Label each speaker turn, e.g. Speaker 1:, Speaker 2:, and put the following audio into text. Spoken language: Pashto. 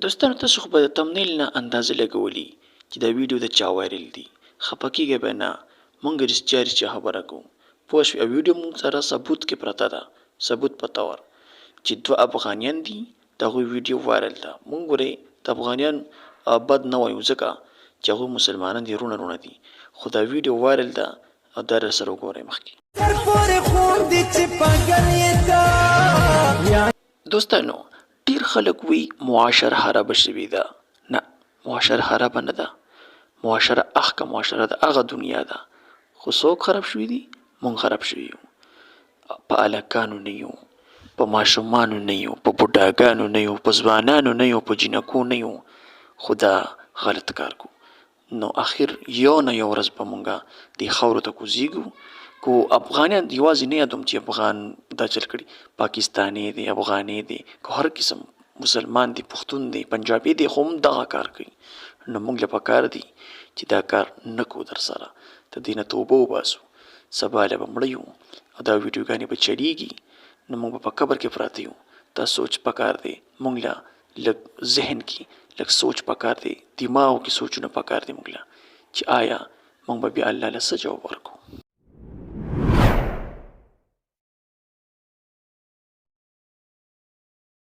Speaker 1: دوستانو تاسو خو به د تمنیل نه اندازه لګولي چې دا ویډیو د چا وایرل دي. خفه کېږئ به نه، مونږ رښتیا خبره کوو. پوه شوې؟ او ویډیو مونږ سره ثبوت کې پرته ده، ثبوت په طور چې 2 افغانیان دي، د هغوی ویډیو وایرل ده. مونږ ګورئ د افغانیان بد نه وایو ځکه چې هغوی مسلمانان دي، رونه دي، خو دا ویډیو وایرل ده او دا درسره وګورئ مخکې. دوستانو ډیر خلک وی معاشره خرابه شوې ده. نه، معاشره خرابه نه ده. معاشره اخکه معاشره ده، هغه دنیا ده. خو څوک خراب شوي دي؟ مونږ خراب شوي یو. په هلکانو نه یو، په ماشومانو نه یو، په بوډاګانو نه یو، په ځوانانو نه یو، په جینکو نه یو. خو دا غلط کار کو. نو اخر یو نه یو ورځ به مونږه دې خاورو ته کوزیږو. کو افغانیان یوازې نه یادوم چې افغان دا چل کړي، پاکستانی دی، افغانی دی، که هر قسم مسلمان دی، پښتون دی، پنجابي دی، خو هم دغه کار کوي. نو موږ له پکار دی چې دا کار نه کوو در سره، د دې نه توبه وباسو. سبا له به مړه یو او دا ویډیوګانې به چلیږي، نو موږ به په قبر کې پراته یو. دا سوچ پکار دی، موږ له لږ ذهن کې لږ سوچ پکار دی، دماغو کې سوچونه پکار دی موږ له، چې آیا موږ به بیا الله له څه جواب ورکړو.